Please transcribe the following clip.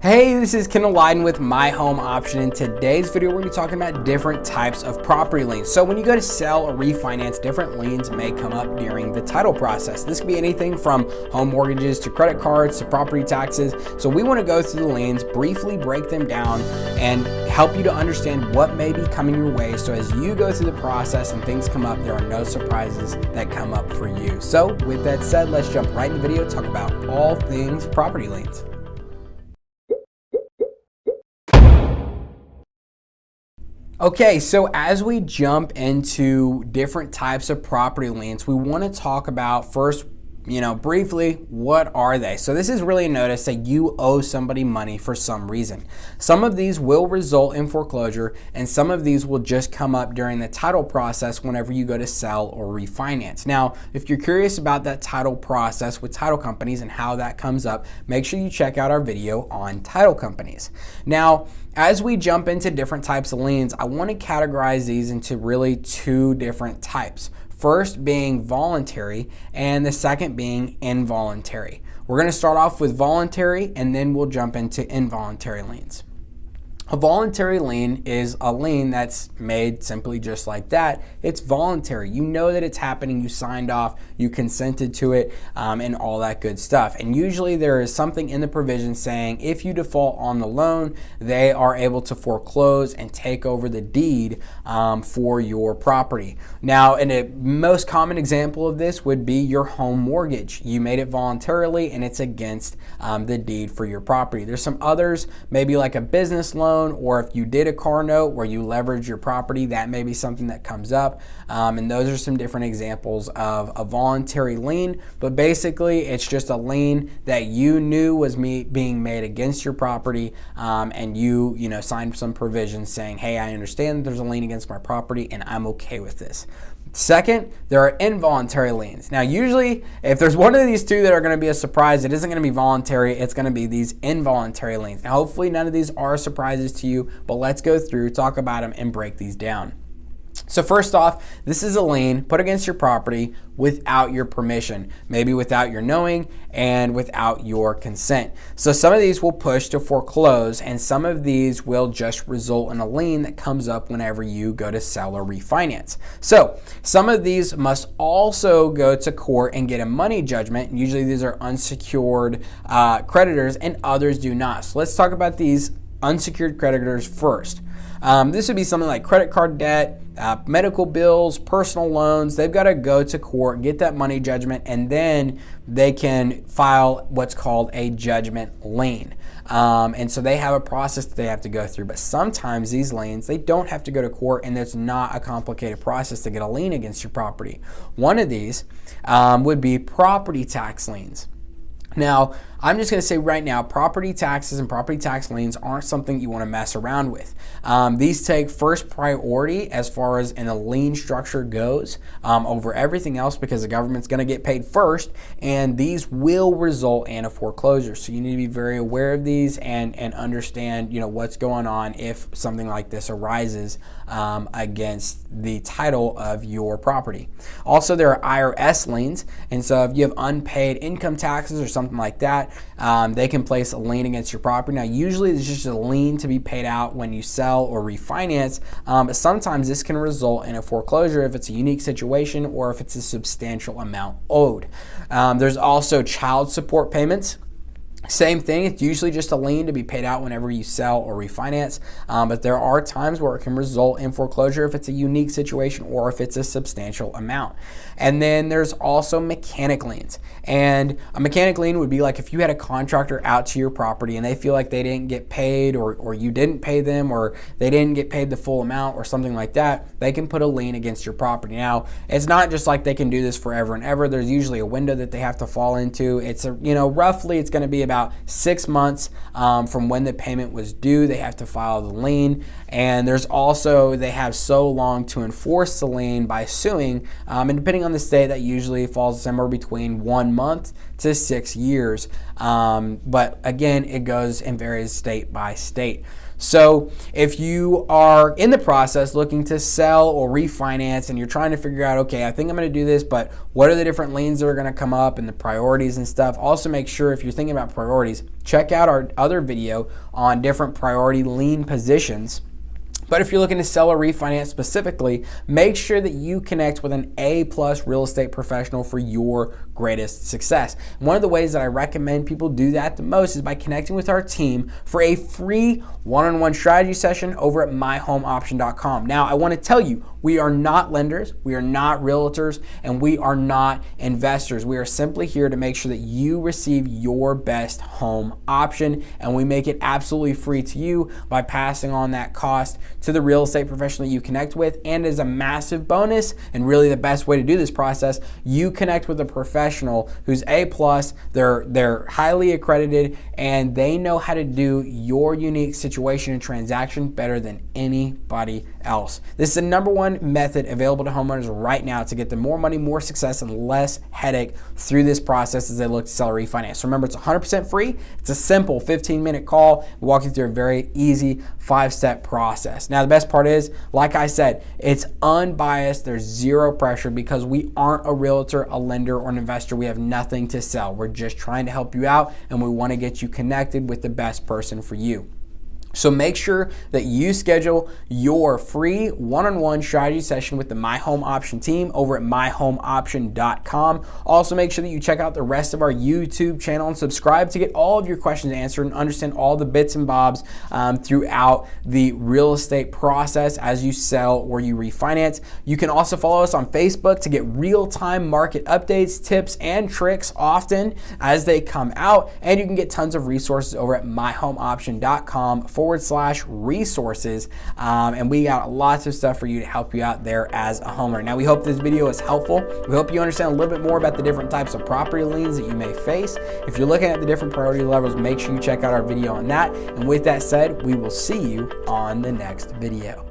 Hey, this is Kendall Lyden with My Home Option. In today's video, we're going to be talking about different types of property liens. So when you go to sell or refinance, different liens may come up during the title process. This could be anything from home mortgages to credit cards to property taxes. So we want to go through the liens, briefly break them down, and help you to understand what may be coming your way. So as you go through the process and things come up, there are no surprises that come up for you. So with that said, let's jump right in the video, talk about all things property liens. Okay, so as we jump into different types of property liens, we want to talk about first, briefly, what are they? So this is really a notice that you owe somebody money for some reason. Some of these will result in foreclosure, and some of these will just come up during the title process whenever you go to sell or refinance. Now, if you're curious about that title process with title companies and how that comes up, make sure you check out our video on title companies. Now, as we jump into different types of liens, I want to categorize these into really two different types. First being voluntary, and the second being involuntary. We're going to start off with voluntary, and then we'll jump into involuntary liens. A voluntary lien is a lien that's made simply just like that. It's voluntary. You know that it's happening. You signed off, you consented to it, and all that good stuff. And usually there is something in the provision saying if you default on the loan, they are able to foreclose and take over the deed for your property. Now, and a most common example of this would be your home mortgage. You made it voluntarily and it's against the deed for your property. There's some others, maybe like a business loan, or if you did a car note where you leverage your property, that may be something that comes up. And those are some different examples of a voluntary lien. But basically, it's just a lien that you knew was being made against your property, and you signed some provisions saying, hey, I understand that there's a lien against my property and I'm okay with this. Second, there are involuntary liens. Now, usually, if there's one of these two that are going to be a surprise, it isn't going to be voluntary. It's going to be these involuntary liens. Now, hopefully, none of these are surprises to you, but let's go through, talk about them, and break these down. So first off, this is a lien put against your property without your permission, maybe without your knowing and without your consent. So some of these will push to foreclose, and some of these will just result in a lien that comes up whenever you go to sell or refinance. So some of these must also go to court and get a money judgment. Usually these are unsecured creditors, and others do not. So let's talk about these unsecured creditors first. This would be something like credit card debt, medical bills, personal loans. They've got to go to court, get that money judgment, and then they can file what's called a judgment lien. And so they have a process that they have to go through. But sometimes these liens, they don't have to go to court, and there's not a complicated process to get a lien against your property. One of these would be property tax liens. Now, I'm just going to say right now, property taxes and property tax liens aren't something you want to mess around with. These take first priority as far as in a lien structure goes over everything else, because the government's going to get paid first, and these will result in a foreclosure. So you need to be very aware of these and understand what's going on if something like this arises against the title of your property. Also, there are IRS liens, and so if you have unpaid income taxes or something like that, they can place a lien against your property. Now, usually it's just a lien to be paid out when you sell or refinance, but sometimes this can result in a foreclosure if it's a unique situation or if it's a substantial amount owed. There's also child support payments. Same thing, it's usually just a lien to be paid out whenever you sell or refinance, but there are times where it can result in foreclosure if it's a unique situation or if it's a substantial amount. And then there's also mechanic liens. And a mechanic lien would be like if you had a contractor out to your property and they feel like they didn't get paid, or you didn't pay them, or they didn't get paid the full amount or something like that, they can put a lien against your property. Now, it's not just like they can do this forever and ever. There's usually a window that they have to fall into. It's roughly it's going to be about 6 months from when the payment was due. They have to file the lien, and there's also they have so long to enforce the lien by suing, and depending on the state, that usually falls somewhere between 1 month to 6 years. But again, it goes and varies state by state. So if you are in the process looking to sell or refinance and you're trying to figure out, okay, I think I'm going to do this, but what are the different liens that are going to come up and the priorities and stuff? Also make sure if you're thinking about priorities, check out our other video on different priority lien positions. But if you're looking to sell or refinance specifically, make sure that you connect with an A+ real estate professional for your greatest success. One of the ways that I recommend people do that the most is by connecting with our team for a free one-on-one strategy session over at myhomeoption.com. Now, I want to tell you, we are not lenders, we are not realtors, and we are not investors. We are simply here to make sure that you receive your best home option, and we make it absolutely free to you by passing on that cost to the real estate professional that you connect with. And as a massive bonus, and really the best way to do this process, you connect with a professional who's A+, they're highly accredited, and they know how to do your unique situation and transaction better than anybody else. This is the number one method available to homeowners right now to get them more money, more success, and less headache through this process as they look to sell or refinance. So remember, it's 100% free. It's a simple 15-minute call. We'll walk you through a very easy 5-step process. Now, the best part is, like I said, it's unbiased. There's zero pressure because we aren't a realtor, a lender, or an investor. We have nothing to sell. We're just trying to help you out, and we want to get you connected with the best person for you. So make sure that you schedule your free one-on-one strategy session with the My Home Option team over at myhomeoption.com. Also, make sure that you check out the rest of our YouTube channel and subscribe to get all of your questions answered and understand all the bits and bobs throughout the real estate process as you sell or you refinance. You can also follow us on Facebook to get real-time market updates, tips, and tricks often as they come out. And you can get tons of resources over at myhomeoption.com/resources, and we got lots of stuff for you to help you out there as a homeowner. Now, we hope this video is helpful. We hope you understand a little bit more about the different types of property liens that you may face. If you're looking at the different priority levels, make sure you check out our video on that. And with that said, we will see you on the next video.